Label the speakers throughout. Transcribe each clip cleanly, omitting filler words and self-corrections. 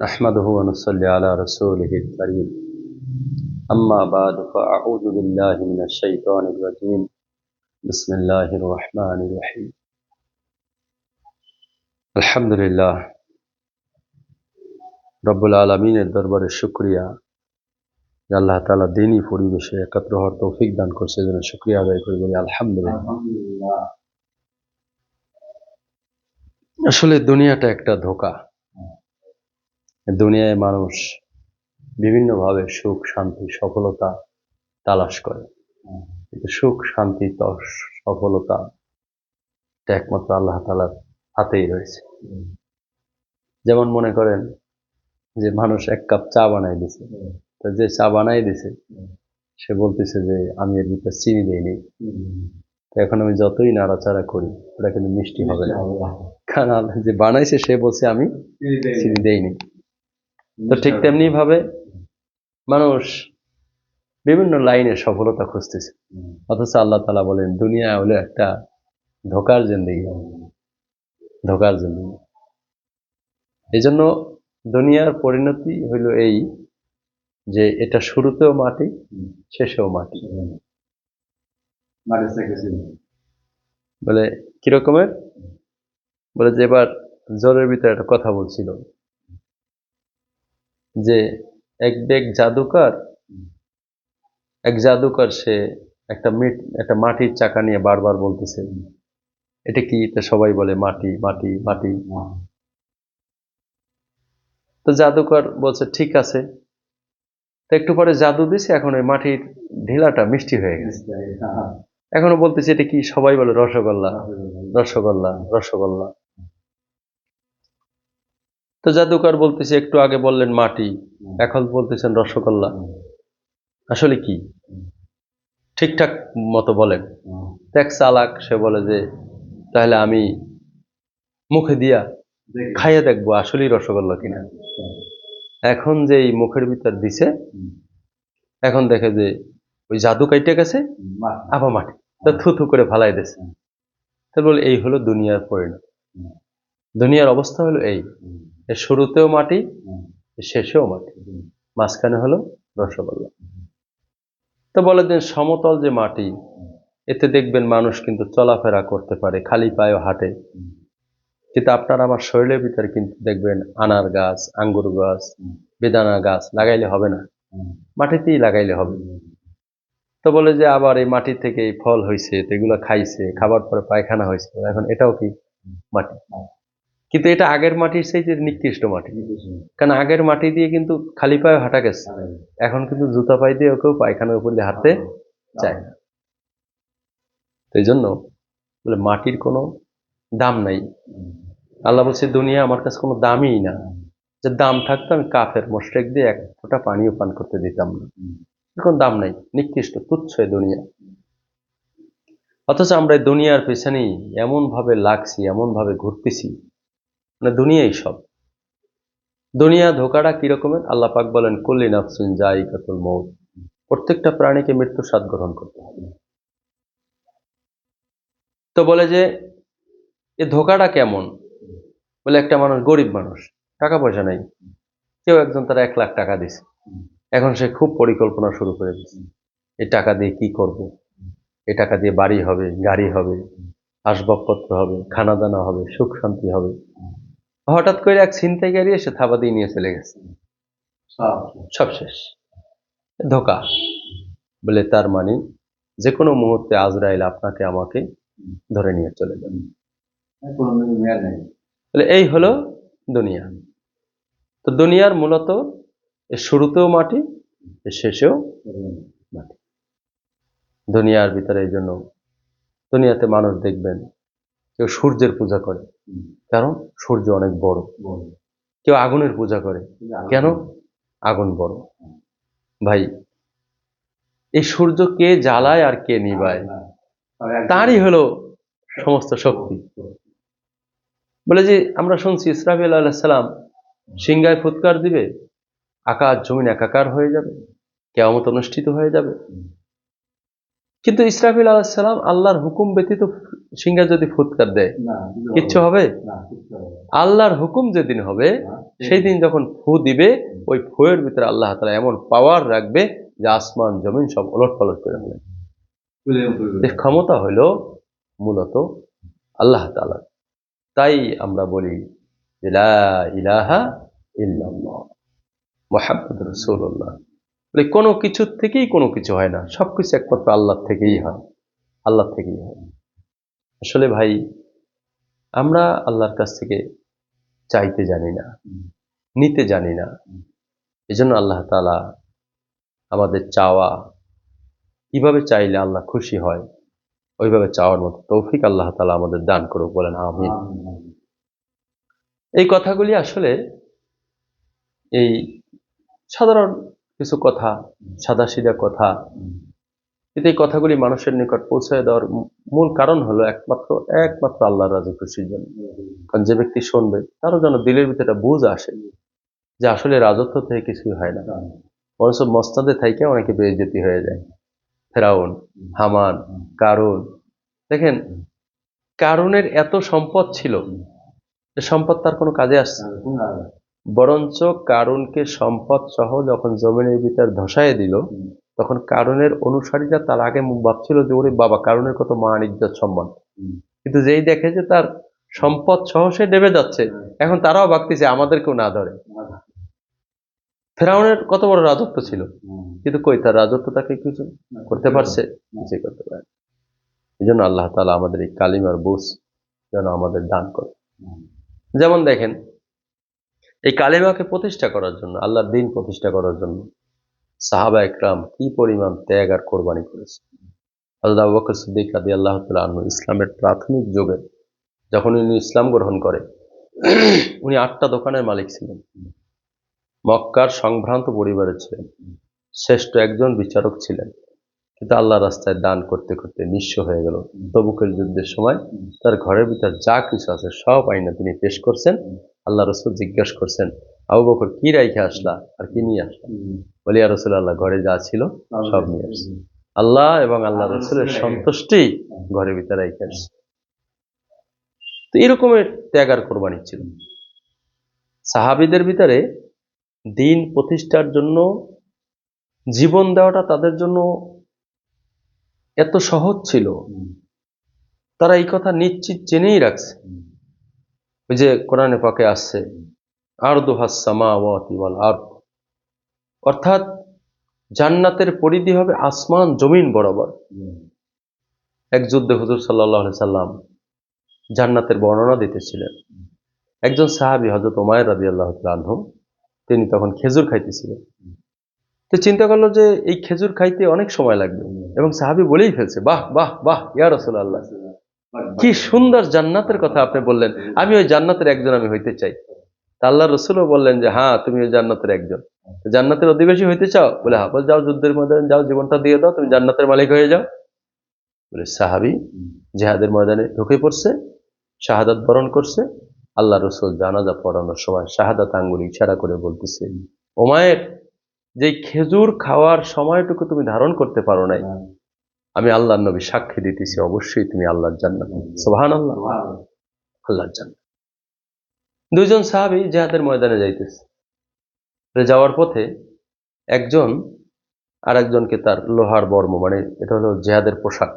Speaker 1: نحمده ونصلي على رسوله الكريم أما بعد فأعوذ بالله من الشيطان الرجيم بسم الله الرحمن الرحيم الحمد لله রব্বুল আলামিনের দরবারে শুকরিয়া যে আল্লাহ তাআলা দ্বীনি পরিবেশে একত্র হওয়ার তৌফিক দান করছে, যেন শুকরিয়া আদায় করি, বলি আলহামদুলিল্লাহ। আসলে দুনিয়াটা একটা ধোঁকা। দুনিয়ায় মানুষ বিভিন্নভাবে সুখ, শান্তি, সফলতা তালাশ করে, কিন্তু সুখ, শান্তি, সফলতা একমাত্র আল্লাহ তাআলার হাতেই রয়েছে। যেমন মনে করেন যে মানুষ এক কাপ চা বানাই দিছে, তো যে চা বানাই দিছে সে বলতেছে যে আমি এর ভিতরে চিনি দিইনি, তো এখন আমি যতই নাড়াচাড়া করি ওটা কিন্তু মিষ্টি হবে না, কারণ যে বানাইছে সে বলছে আমি চিনি দেইনি। তো ঠিক তেমনি ভাবে মানুষ বিভিন্ন লাইনে সফলতা খুঁজতেছে, অথচ আল্লাহ তাআলা বলেন দুনিয়া হলো একটা ধোঁকার জিন্দেগি, ধোঁকার জিন্দেগি। এই জন্য দুনিয়ার পরিণতি হইল এই যে এটা শুরুতেও মাটি, শেষেও মাটি। বলে কিরকমের? বলে যে এবার জ্বরের ভিতরে একটা কথা বলছিল যে এক জাদুকর সে একটা মাটির চাকা নিয়ে বারবার বলতেছে এটা কি? তা সবাই বলে মাটি মাটি মাটি। তো জাদুকর বলছে ঠিক আছে। তো একটু পরে জাদু দিছে, এখন ওই মাটির ঢিলাটা মিষ্টি হয়ে গেছে। এখনো বলতেছে এটা কি? সবাই বলে রসগোল্লা রসগোল্লা রসগোল্লা। তো জাদুকর বলতেছে একটু আগে বললেন মাটি, এখন বলতেছেন রসগোল্লা, আসলে কি? ঠিকঠাক মতো বলেন। এক চালাক সে বলে যে তাহলে আমি মুখে দিয়া খাইয়ে দেখবো আসলেই রসগোল্লা কিনা। এখন যে এই মুখের ভিতর দিছে, এখন দেখে যে ওই জাদু কাইটে গেছে, আবার মাটি, তো থুথু করে ফালাই দিছে। তো বলে এই হলো দুনিয়ার পরিণতি। দুনিয়ার অবস্থা হলো এই, এর শুরুতেও মাটি, শেষেও মাটি, মাঝখানে হলো রসগোল্লা। তো বলে দেন সমতল যে মাটি, এতে দেখবেন মানুষ কিন্তু চলাফেরা করতে পারে, খালি পায়ে হাঁটে। কিন্তু আপনার আমার শরীরের ভিতরে কিন্তু দেখবেন আনার গাছ, আঙ্গুর গাছ, বেদানা গাছ লাগাইলে হবে না, মাটিতেই লাগাইলে হবে। তো বলে যে আবার এই মাটি থেকে এই ফল হয়েছে, তো এগুলো খাইছে, খাবার পরে পায়খানা হয়েছে, এখন এটাও কি মাটি? কিন্তু এটা আগের মাটির সেই যে নিকৃষ্ট মাটি, কারণ আগের মাটি দিয়ে কিন্তু খালি পায়ে হাঁটা গেছে, এখন কিন্তু জুতা পায়ে দিয়ে কেউ পায়খানার উপর দিয়ে হাঁটতে চায় না। তো এই জন্য বলে মাটির কোনো দাম নাই। আল্লাহ বলছে দুনিয়া আমার কাছে কোনো দামই না, যে দাম থাকতো আমি কাফের মুশরিক দিয়ে এক ফোঁটা পানিও পান করতে দিতাম না। এখন দাম নাই, নিকৃষ্ট, তুচ্ছ দুনিয়া। অথচ আমরা দুনিয়ার পেছনেই এমন ভাবে লাগছি, এমন ভাবে ঘুরতেছি, মানে দুনিয়াই সব। দুনিয়া ধোকাটা কিরকমের? আল্লাহ পাক বলেন কুল্লি নাফসিন যায়িকাতুল মউত, প্রত্যেকটা প্রাণীকে মৃত্যুর স্বাদ গ্রহণ করতে হবে। তো বলে যে এ ধোকাটা কেমন? বলে একটা মানুষ, গরিব মানুষ, টাকা পয়সা নাই, কেউ একজন তারা 1 লাখ টাকা দিছে, এখন সে খুব পরিকল্পনা শুরু করে দিচ্ছে এই টাকা দিয়ে কি করব, এই টাকা দিয়ে বাড়ি হবে, গাড়ি হবে, আসবাবপত্র হবে, খানা দানা হবে, সুখ শান্তি হবে। হঠাৎ করে এক ছিনতাইকারী এসে থাবা দিয়ে নিয়ে চলে গেছে, সব শেষ। ধোকা। বলে তার মানে যে কোনো মুহূর্তে আজরাইল আপনাকে আমাকে ধরে নিয়ে চলে যাবে। বলে এই হলো দুনিয়া। তো দুনিয়ার মূলত শুরুতেও মাটি, শেষেও মাটি। দুনিয়ার ভিতরে এই জন্য দুনিয়াতে মানুষ দেখবেন কেউ সূর্যের পূজা করে, কারণ সূর্য অনেক বড়। কেউ আগুনের পূজা করে, কেন? আগুন বড়। ভাই, এই সূর্য কে জ্বালায় আর কে নিবায়, তারই হলো সমস্ত শক্তি। বলে যে আমরা শুনছি ইসরাফিল আলাইহিস সালাম সিংহায় ফুৎকার দিবে, আকাশ জমিন একাকার হয়ে যাবে, কিয়ামত অনুষ্ঠিত হয়ে যাবে। কিন্তু ইসরাফিল আলাইহিস সালাম আল্লাহর হুকুম ব্যতীত সিংহা যদি ফুৎকার দেয় কিচ্ছু হবে? আল্লাহর হুকুম যেদিন হবে সেই দিন যখন ফু দিবে, ওই ফুয়ের ভিতরে আল্লাহ তাআলা এমন পাওয়ার রাখবে যে আসমান জমিন সব ওলট পালট করে ফেলে। ক্ষমতা হইল মূলত আল্লাহ তাআলার। তাই আমরা বলি লা ইলাহা ইল্লাল্লাহ মুহাম্মাদুর রাসূলুল্লাহ। বলে কোনো কিছু থেকেই কোনো কিছু হয় না, সবকিছু একমাত্র আল্লাহ থেকেই হয়, আল্লাহ থেকেই হয়। আসলে ভাই আমরা আল্লাহর কাছ থেকে চাইতে জানি না, নিতে জানি না। এজন্য আল্লাহ তাআলা আমাদের চাওয়া কিভাবে চাইলে আল্লাহ খুশি হয় ওইভাবে চাওয়ার মতো তৌফিক আল্লাহ তাআলা আমাদের দান করুক, বলেন আমিন। এই কথাগুলি আসলে এই সাধারণ কিছু কথা, সাদাসিধা কথা, কিন্তু এই কথাগুলি মানুষের নিকট পৌঁছে দেওয়ার মূল কারণ হলো একমাত্র আল্লাহর রাজি খুশির জন্য। কারণ যে ব্যক্তি শুনবে তারও যেন দিলের ভিতরে বুঝ আসে যে আসলে রাজত্ব থেকে কিছুই হয় না, বরঞ্চ মসনদে থেকে অনেকে বেইজ্জতি হয়ে যায়। ফেরাউন, হামান, কারুন, দেখেন কারুনের এত সম্পদ ছিল, সম্পদ তার কোনো কাজে আসছে, বরঞ্চ কারুনকে সম্পদ সহ যখন জমিনের ভিতর ধসায় দিল তখন কারুনের অনুসারীরা তার আগে ভাবছিল যে ওরে বাবা কারুনের কত মান ইজ্জত সম্মান, কিন্তু যেই দেখে যে তার সম্পদ সহ সে ডেবে যাচ্ছে, এখন তারাও ভাবতেছে আমাদেরকেও না ধরে। ফেরাউনের কত বড় রাজত্ব ছিল, কিন্তু কই তার রাজত্ব তাকে কিছু করতে পারছে? কিছুই করতে পারে। এই জন্য আল্লাহ তাআলা আমাদের এই কালিমার বুঝ যেন আমাদের দান করে। যেমন দেখেন এই কালিমাকে প্রতিষ্ঠা করার জন্য, আল্লাহর দ্বীন প্রতিষ্ঠা করার জন্য সাহাবা একরাম কি পরিমাণ ত্যাগ আর কোরবানি করেছে। হযরত আবু বকর সিদ্দিক রাদিয়াল্লাহু তাআলা আনহু ইসলামের প্রাথমিক যুগে যখন উনি ইসলাম গ্রহণ করে, উনি 8টা দোকানের মালিক ছিলেন, মক্কার সংভ্রান্ত পরিবারের ছিলেন, শ্রেষ্ঠ একজন বিচারক ছিলেন, কিন্তু আল্লাহর রাস্তায় দান করতে করতে নিঃস্ব হয়ে গেল। তবুকের যুদ্ধের সময় তার ঘরের ভিতর যা কিছু আছে সব আইনা তিনি পেশ করছেন। আল্লাহ রাসূল জিজ্ঞাসা করছেন, আবু বকর কি রাইখে আসলা আর কি নিয়ে আসলা? বলি ইয়া রাসূলুল্লাহ ঘরে যা ছিল সব নিয়ে আসছি। আল্লাহ এবং আল্লাহ রাসূলের সন্তুষ্টি ঘরের ভিতরে রাইখে আসছে। তো এরকমের ত্যাগ আর কোরবানি ছিল। সাহাবীদের ভিতরে দ্বীন প্রতিষ্ঠার জন্য জীবন দেওয়াটা তাদের জন্য এত সহজ ছিল, তারা এই কথা নিশ্চিত জেনেই রাখছে। ওই যে কোরআনে পাকে আসছে আরদুহাস সামাওয়াতি ওয়াল আরদ, অর্থাৎ জান্নাতের পরিধি হবে আসমান জমিন বরাবর। এক যুদ্ধে হুজুর সাল্লাল্লাহু আলাইহি সাল্লাম জান্নাতের বর্ণনা দিতেছিলেন। একজন সাহাবী হযরত উমাইর রাদিয়াল্লাহু তাআলা আনহু, তিনি তখন খেজুর খাইতেছিলেন। তো চিন্তা করলো যে এই খেজুর খাইতে অনেক সময় লাগবে, এবং সাহাবী বলেই ফেলছে বাহ বাহ বাহ ইয়া রাসূলুল্লাহ, কি সুন্দর জান্নাতের কথা আপনি বললেন, আমি ওই জান্নাতের একজন আমি হইতে চাই। আল্লাহ রাসূলও বললেন যে হ্যাঁ তুমি ওই জান্নাতের একজন, জান্নাতের অধিবাসী হইতে চাও? বলে হ্যাঁ। বলে যাও যুদ্ধের ময়দানে যাও, জীবনটা দিয়ে দাও, তুমি জান্নাতের মালিক হয়ে যাও। বলে সাহাবী জিহাদের ময়দানে ঢুকে পড়ছে, শাহাদাত বরণ করছে। আল্লাহ রাসূল জানাজা পড়ানোর সময় শাহাদাত আঙ্গুল ইশারা করে বলতেছে, উমাইর যে খেজুর খাওয়ার সময়টুকু তুমি ধারণ করতে পারো নাই, আমি আল্লাহর নবী সাক্ষী দিতেছি অবশ্যই তুমি আল্লাহর জান্নাত। সুবহানাল্লাহ, আল্লাহর জান্নাত। দুইজন সাহাবী জিহাদের ময়দানে যাইতেছে, যাওয়ার পথে একজন আর একজনকে তার লোহার বর্ম, মানে এটা হলো জিহাদের পোশাক,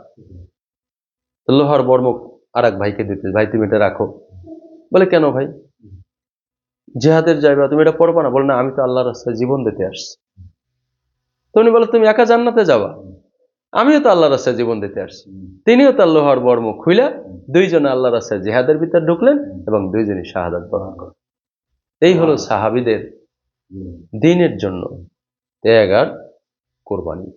Speaker 1: লোহার বর্ম আর এক ভাইকে দিতে, ভাই তুমি এটা রাখো। বলে কেন ভাই, জিহাদের যাইবা তুমি এটা পরবা না? বলে না, আমি তো আল্লাহর রাস্তায় জীবন দিতে আসছি। তো উনি বলে তুমি একা জান্নাতে যাবা, আমিও তো আল্লাহর রাস্তায় জীবন দিতে আসছি। তিনিও তার লোহার বর্ম খুইলা দুইজনে আল্লাহর রাস্তায় জিহাদের ভিতর ঢুকলেন এবং দুইজনই শাহাদাত বরণ করলেন। এই হলো সাহাবীদের দ্বীনের জন্য ত্যাগ আর কোরবানি।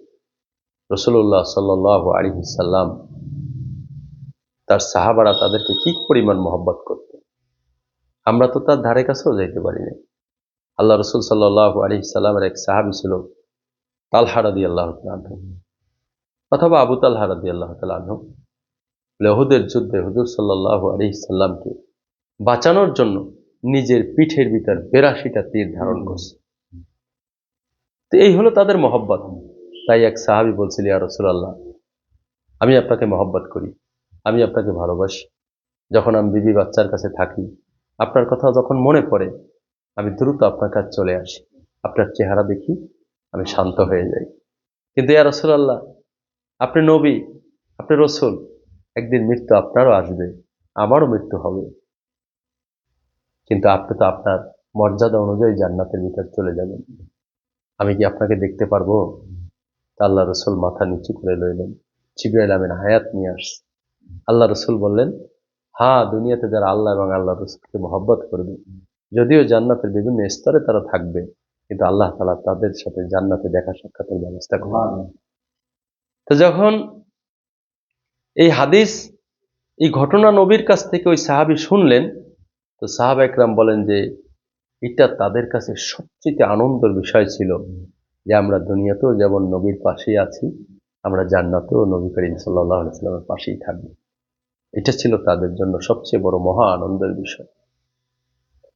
Speaker 1: রাসূলুল্লাহ সাল্লাল্লাহু আলাইহি সাল্লাম তার সাহাবারা তাদেরকে কি পরিমাণ মহব্বত করতেন, আমরা তো তার ধারে কাছেও যাইতে পারি না। আল্লাহ রাসূল সাল্লাল্লাহু আলাইহি সাল্লামের এক সাহাবী ছিল তালহা রাদিয়াল্লাহু তাআলা আনহু, অথবা আবু তালহা রাদিয়াল্লাহু তাআলা আনহু। উহুদের যুদ্ধে হুজুর সাল্লাল্লাহু আলাইহি সাল্লামকে বাঁচানোর জন্য নিজের পিঠের ভিতর 82টা তীর ধারণ করছে। তো এই হলো তাদের মহব্বত। তাই এক সাহাবী বলছিল, ইয়া রাসূলুল্লাহ আমি আপনাকে মহব্বত করি, আমি আপনাকে ভালোবাসি। যখন আমি বিবি বাচ্চার কাছে থাকি, আপনার কথা যখন মনে পড়ে, আমি দ্রুত আপনার কাছে চলে আসি, আপনার চেহারা দেখি, আমি শান্ত হয়ে যাই। কিন্তু ইয়া রাসূলুল্লাহ, আপনি নবী, আপনি রসুল, একদিন মৃত্যু আপনারও আসবে, আমারও মৃত্যু হবে, কিন্তু আপনি তো আপনার মর্যাদা অনুযায়ী জান্নাতের ভিতর চলে যাবেন, আমি কি আপনাকে দেখতে পারবো? তা আল্লাহ রসুল মাথা নিচু করে লইলেন। জিবরাইল আমিন হায়াত নিয়ে আসছে। আল্লাহ রসুল বললেন, হ্যাঁ, দুনিয়াতে যারা আল্লাহ এবং আল্লাহ রসুলকে মহব্বত করবে, যদিও জান্নাতের বিভিন্ন স্তরে তারা থাকবে, কিন্তু আল্লাহ তাআলা তাদের সাথে জান্নাতে দেখা সাক্ষাতের ব্যবস্থা করবেন। তো যখন এই হাদিস, এই ঘটনা নবীর কাছ থেকে ওই সাহাবী শুনলেন, তো সাহাবা একরাম বলেন যে এটা তাদের কাছে সবচেয়ে আনন্দের বিষয় ছিল যে আমরা দুনিয়াতেও যেমন নবীর পাশেই আছি, আমরা জান্নাতেও নবী করিম সাল্লাল্লাহু আলাইহি ওয়াসাল্লামের পাশেই থাকবো। এটা ছিল তাদের জন্য সবচেয়ে বড় মহা আনন্দের বিষয়।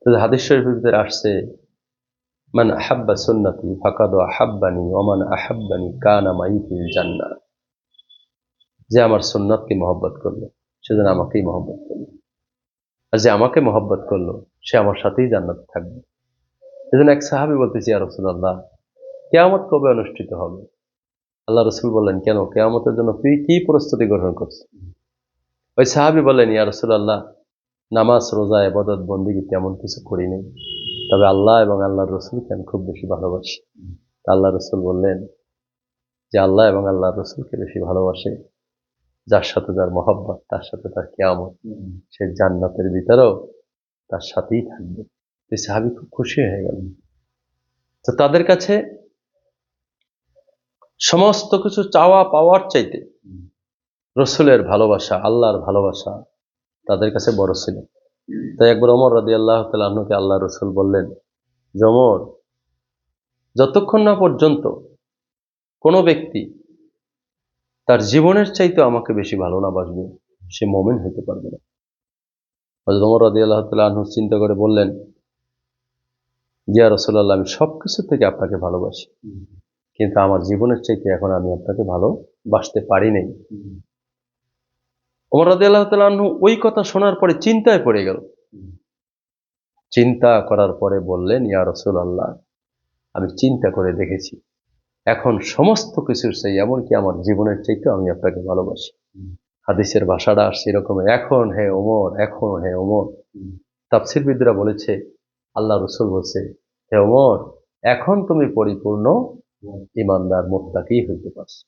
Speaker 1: তো হাদিস শরীফের ভিতরে আসছে, মান আহাব্বা সুন্নতি ফাকাদ আহাব্বানি ওয়া মান আহাব্বানি কানা মাই ফিল জান্নাহ। যে আমার সুন্নাতকে মহব্বত করলো, সে যেন আমাকেই মহব্বত করলো, আর যে আমাকে মহব্বত করলো, সে আমার সাথেই জান্নাতে থাকবে। এজন্য এক সাহাবী বলতেছি, ইয়া রাসূলুল্লাহ, কিয়ামত কবে অনুষ্ঠিত হবে? আল্লাহ রসুল বললেন, কেন, কিয়ামতের জন্য তুই কি প্রস্তুতি গ্রহণ করছিস? ওই সাহাবী বললেন, ইয়া রাসূলুল্লাহ, নামাজ রোজা ইবাদত বন্দেগী তেমন কিছু করি নাই, তবে আল্লাহ এবং আল্লাহর রসুলকে আমি খুব বেশি ভালোবাসি। আল্লাহ রসুল বললেন যে আল্লাহ এবং আল্লাহর রসুলকে বেশি ভালোবাসে, যার সাথে যার মহব্বত, তার সাথে তার কিয়ামত, সে জান্নাতের ভিতরেও তার সাথেই থাকবে। এই সাহাবী খুব খুশি হয়ে গেল। তো তাদের কাছে সমস্ত কিছু চাওয়া পাওয়ার চাইতে রসুলের ভালোবাসা, আল্লাহর ভালোবাসা তাদের কাছে বড় ছিল। তাই একবার ওমর রাদিয়াল্লাহু তাআলা আনহুকে আল্লাহ রসুল বললেন যে, ওমর, যতক্ষণ না পর্যন্ত কোনো ব্যক্তি তার জীবনের চাইতে আমাকে বেশি ভালো না বাসবে, সে মুমিন হতে পারবে না। হযরত ওমর রাদিয়াল্লাহু তাআলা আনহু চিন্তা করে বললেন, ইয়া রাসূলুল্লাহ, আমি সবকিছু থেকে আপনাকে ভালোবাসি, কিন্তু আমার জীবনের চাইতে এখন আমি আপনাকে ভালোবাসতে পারি নাই। ওমর রাদিয়াল্লাহু তাআলা আনহু ওই কথা শোনার পরে চিন্তায় পড়ে গেল। চিন্তা করার পরে বললেন, ইয়া রাসূলুল্লাহ, আমি চিন্তা করে দেখেছি, এখন সমস্ত কিছুর চাই, এমনকি আমার জীবনের চাইতে আমি আপনাকে ভালোবাসি। হাদিসের ভাষাটা আসছে এরকম, এখন হে ওমর, এখন হে ওমর। তাফসীরবিদরা বলেছে, আল্লাহ রসুল বলছে, হে ওমর, এখন তুমি পরিপূর্ণ ঈমানদার মুত্তাকী হইতে পারছো।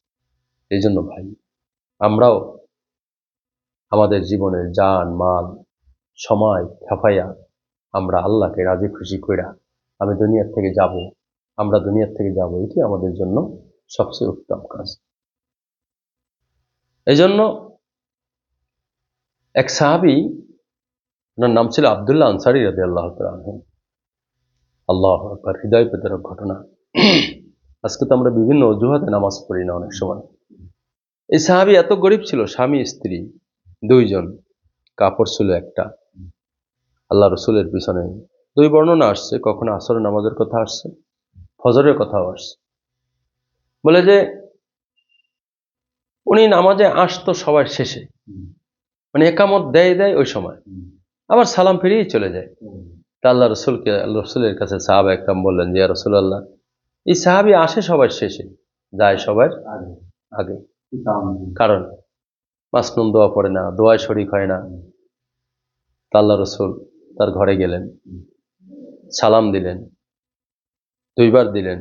Speaker 1: এই জন্য ভাই, আমরাও আমাদের জীবনের জান মাল সময় খাফাইয়া আমরা আল্লাহকে রাজি খুশি কইরা আমি দুনিয়ার থেকে যাব, আমরা দুনিয়ার থেকে যাব, এটি আমাদের জন্য সবচেয়ে উত্তম কাজ। এই জন্য এক সাহাবী, ওনার নাম ছিল আব্দুল্লাহ আনসারী রাদিয়াল্লাহু তাআলা আনহু। আল্লাহু আকবার, হৃদয় বিদারক ঘটনা। আজকে তো আমরা বিভিন্ন অজুহাতে নামাজ পড়ি না অনেক সময়। এই সাহাবী এত গরিব ছিল, স্বামী স্ত্রী দুইজন, কাপড় ছিল একটা। আল্লাহ রসুলের পিছনে দুই বর্ণনা আসছে, কখনো আসরের নামাজের কথা আসছে, ফজরের কথাও আসছে। বলে যে উনি নামাজে আসতো সবার শেষে, মানে একামত দেয় ওই সময়, আবার সালাম ফিরিয়ে চলে যায়। তা আল্লাহ রসুলের কাছে সাহাবা একরাম বললেন যে, ইয়া রাসূলুল্লাহ, এই সাহাবী আসে সবার শেষে, যায় সবার আগে, কারণ মাসনুন দোয়া পড়ে না, দোয়ায় শরীক হয় না। তা আল্লাহ রসুল তার ঘরে গেলেন, সালাম দিলেন, দুইবার দিলেন,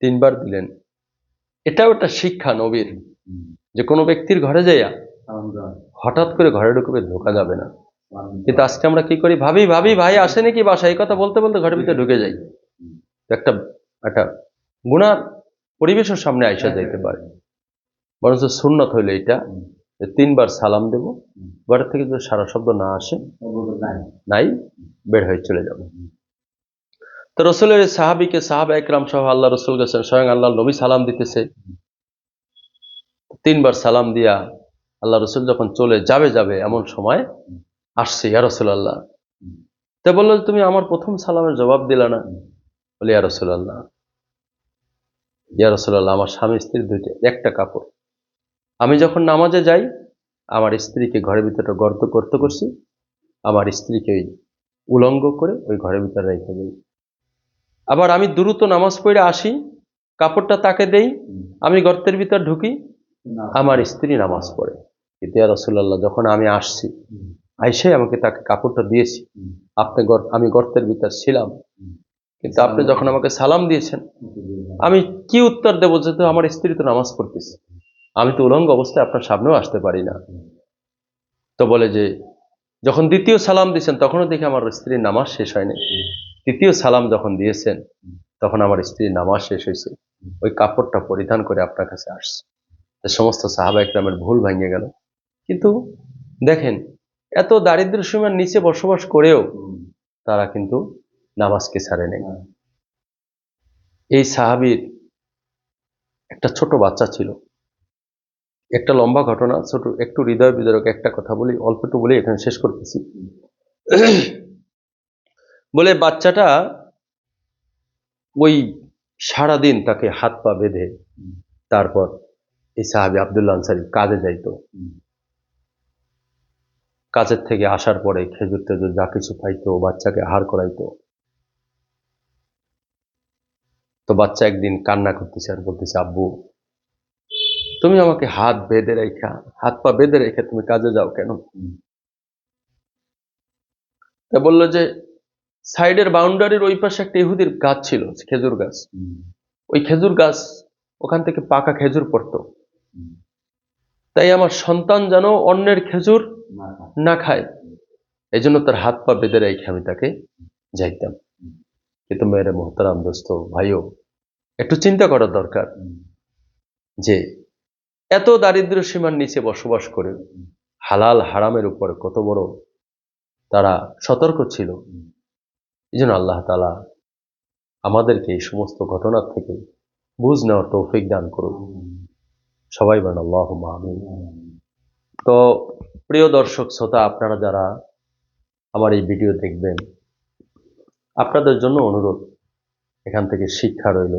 Speaker 1: তিনবার দিলেন। এটাও একটা শিক্ষা নবীর, যে কোনো ব্যক্তির ঘরে যাইয়া হঠাৎ করে ঘরে ঢুকবে, ঢোকা যাবে না। কিন্তু আজকে আমরা কি করি, ভাবি ভাই আসে নাকি বাসায়, এই কথা বলতে বলতে ঘরের ভিতরে ঢুকে যাই। একটা একটা গুনার পরিবেশের সামনে আইসা যাইতে পারে। বরঞ্চ সুন্নত হইলে এটা যে তিনবার সালাম দেব, ঘরের থেকে যদি সারা শব্দ না আসে, নাই, বের হয়ে চলে যাবে। তো রসুলের সাহাবীকে, সাহাবা একরাম সহ আল্লাহ রসুল গেছেন, স্বয়ং আল্লাহ নবী সালাম দিতেছে। তিনবার সালাম দিয়া আল্লাহ রসুল যখন চলে যাবে এমন সময় আসছে, ইয়া রাসূলুল্লাহ। তা বললো, তুমি আমার প্রথম সালামের জবাব দিলা না? বলে, ইয়া রাসূলুল্লাহ, আমার স্বামী স্ত্রীর দুইটা, একটা কাপড়। আমি যখন নামাজে যাই আমার স্ত্রীকে ঘরের ভিতরে গর্ত করতে করছি, আমার স্ত্রীকে ওই উলঙ্গ করে ওই ঘরের ভিতরে রেখে দিই। আবার আমি দ্রুত নামাজ পড়ে আসি, কাপড়টা তাকে দেই, আমি গর্তের ভিতর ঢুকি, আমার স্ত্রী নামাজ পড়ে। কিন্তু ইয়া রাসূলুল্লাহ, যখন আমি আসছি, আইসে আমাকে তাকে কাপড়টা দিয়েছি, আমি গর্তের ভিতর ছিলাম, কিন্তু আপনি যখন আমাকে সালাম দিয়েছেন, আমি কি উত্তর দেবো, যেহেতু আমার স্ত্রী তো নামাজ পড়তেছে, আমি তো উলঙ্গ অবস্থায় আপনার সামনেও আসতে পারি না। তো বলে যে যখন দ্বিতীয় সালাম দিয়েছেন তখনও দেখি আমার স্ত্রীর নামাজ শেষ হয়নি, তৃতীয় সালাম যখন দিয়েছেন তখন আমার স্ত্রীর নামাজ শেষ হয়েছে, ওই কাপড়টা পরিধান করে আপনার কাছে আসছে। সমস্ত সাহাবা ইকরামের ভুল ভেঙে গেল। কিন্তু দেখেন, এত দারিদ্র সীমার নিচে বসবাস করেও তারা কিন্তু নামাজকে ছাড়ে নেই। এই সাহাবীর একটা ছোট বাচ্চা ছিল। একটা লম্বা ঘটনা, ছোট একটু হৃদয় বিদারক একটা কথা বলি, অল্প একটু বলে এখানে শেষ করতেছি। বলে বাচ্চাটা ওই সারাদিন তাকে হাত পা বেঁধে তারপর এই সাহাবী আব্দুল্লাহ আনসারী কাজে যাইতো। কাজের থেকে আসার পরে খেজুর টেজুর যা কিছু পাইতো বাচ্চাকে আহার করাইতো। তো বাচ্চা একদিন কান্না করতেছে আর বলতেছে, আব্বু তুমি আমাকে হাত পা বেঁধে রেখে তুমি কাজে যাও কেন? তা বললো যে সাইডের বাউন্ডারির ওই পাশে একটা ইহুদির গাছ ছিল, খেজুর গাছ। ওই খেজুর গাছ, ওখান থেকে পাকা খেজুর পড়তো, তাই আমার সন্তান যেন অন্যের খেজুর না খায়, এই জন্য তার হাত পা বেঁধে রেখে আমি তাকে যাইতাম। কিন্তু মেয়েরে মোহতারাম দোস্ত ভাইও, একটু চিন্তা করার দরকার যে এত দারিদ্র সীমার নিচে বসবাস করে হালাল হারামের উপর কত বড় তারা সতর্ক ছিল। এই জন্য আল্লাহ তাআলা আমাদেরকে এই সমস্ত ঘটনার থেকে বুঝ নেওয়ার তৌফিক দান করুন। সবাই বলেন আল্লাহুম্মা আমিন। তো প্রিয় দর্শক শ্রোতা, আপনারা যারা আমার এই ভিডিও দেখবেন, আপনাদের জন্য অনুরোধ, এখান থেকে শিক্ষা রইল।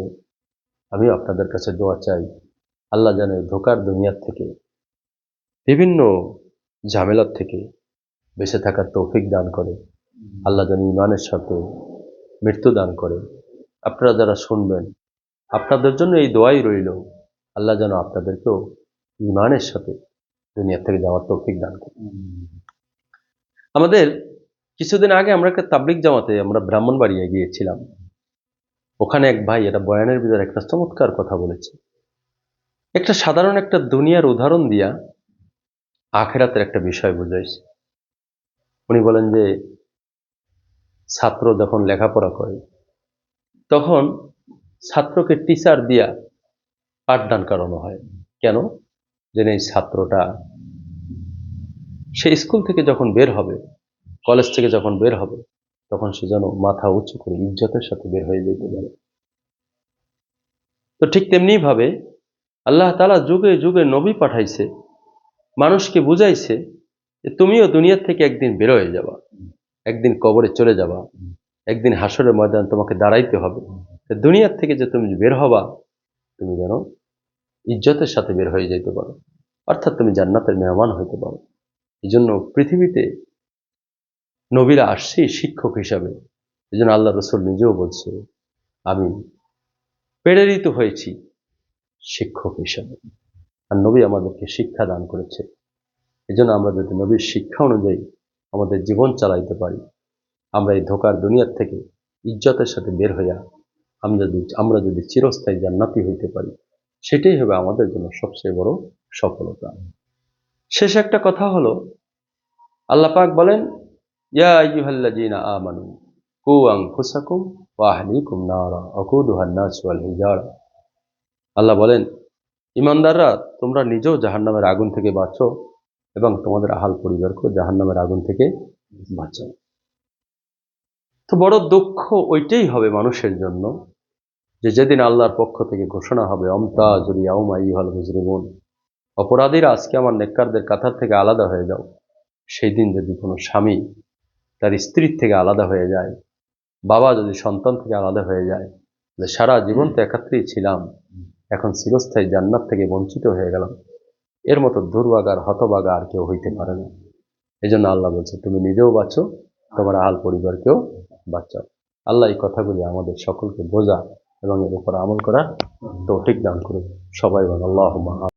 Speaker 1: আমি আপনাদের কাছে দোয়া চাই, আল্লাহ যেন ধোঁকার দুনিয়ার থেকে, বিভিন্ন ঝামেলার থেকে বেঁচে থাকার তৌফিক দান করে। আল্লাহ যেন ঈমানের সাথে মৃত্যু দান করে। আপনারা যারা শুনবেন, আপনাদের জন্য এই দোয়াই রইল, আল্লাহ যেন আপনাদেরকেও ঈমানের সাথে দুনিয়া থেকে যাওয়ার তৌফিক দান করে। আমাদের কিছুদিন আগে আমরা একটা তাবলিগ জামাতে আমরা ব্রাহ্মণবাড়িয়া গিয়েছিলাম। ওখানে এক ভাই এটা বয়ানের ভিতরে একটা চমৎকার কথা বলেছে। একটা সাধারণ একটা দুনিয়ার উদাহরণ দিয়া আখিরাতের একটা বিষয় বুঝাইছে। উনি বলেন যে ছাত্র যখন লেখাপড়া করে তখন ছাত্রকে টিচার দিয়া পাঠদান করানো হয়। কেন? যেন এই ছাত্রটা সে স্কুল থেকে যখন বের হবে, কলেজ থেকে যখন বের হবে, তখন সে যেন মাথা উঁচু করে ইজ্জতের সাথে বের হয়ে যেতে পারে। তো ঠিক তেমনি ভাবে আল্লাহ তাআলা যুগে যুগে নবী পাঠাইছে, মানুষকে বুঝাইছে যে তুমিও দুনিয়ার থেকে একদিন বের হয়ে যাবা, একদিন কবরে চলে যাবা, একদিন হাসরের ময়দান তোমাকে দাঁড়াইতে হবে। দুনিয়ার থেকে যে তুমি বের হবা, তুমি যেন ইজ্জতের সাথে বের হয়ে যেতে পারো, অর্থাৎ তুমি জান্নাতের মেহমান হইতে পারো। এই জন্য পৃথিবীতে নবীরা আসছে শিক্ষক হিসাবে। এই জন্য আল্লাহ রসুল নিজেও বলছে, আমি প্রেরিত হয়েছি শিক্ষক হিসাবে। আর নবী আমাদেরকে শিক্ষা দান করেছে। এই জন্য আমরা যদি নবীর শিক্ষা অনুযায়ী আমাদের জীবন চালাইতে পারি, আমরা এই ধোঁকার দুনিয়ার থেকে ইজ্জতের সাথে বের হইয়া আমরা যদি চিরস্থায়ী জান্নাতি হইতে পারি, সেটাই হবে আমাদের জন্য সবচেয়ে বড় সফলতা। শেষ একটা কথা হলো, আল্লাহ পাক বলেন, ইয়া আইয়ুহাল্লাযীনা আমানু কু আনফুসাকুম ওয়া আহলিকুম নারা ওয়াকুদুহান নাস ওয়াল হিজারা। আল্লাহ বলেন, ঈমানদাররা তোমরা নিজেও জাহান্নামের আগুন থেকে বাঁচো এবং তোমাদের আহাল পরিবারকে জাহান্নামের আগুন থেকে বাঁচাও। তো বড় দুঃখ ওইটাই হবে মানুষের জন্য যে যেদিন আল্লাহর পক্ষ থেকে ঘোষণা হবে, আমতাজুল ইয়াউমা আইয়ুহাল মুজরিমুন, অপরাধীরা আজকে আমার নেককারদের কাতার থেকে আলাদা হয়ে যাও। সেই দিন যদি কোনো স্বামী তার স্ত্রীর থেকে আলাদা হয়ে যায়, বাবা যদি সন্তান থেকে আলাদা হয়ে যায়, যে সারা জীবন তো একাত্রেই ছিলাম, এখন চিরস্থায়ী জান্নাত থেকে বঞ্চিত হয়ে গেলাম, এর মতো দুর্ভাগার হতভাগা আর কেউ হইতে পারে না। এই জন্য আল্লাহ বলছে তুমি নিজেও বাঁচো, তোমার আহাল পরিবারকেও বাঁচাও। আল্লাহ এই কথাগুলি আমাদের সকলকে বোঝা এবং এর উপর আমল করা তৌফিক দান করুন। সবাই বলেন আল্লাহুম্মা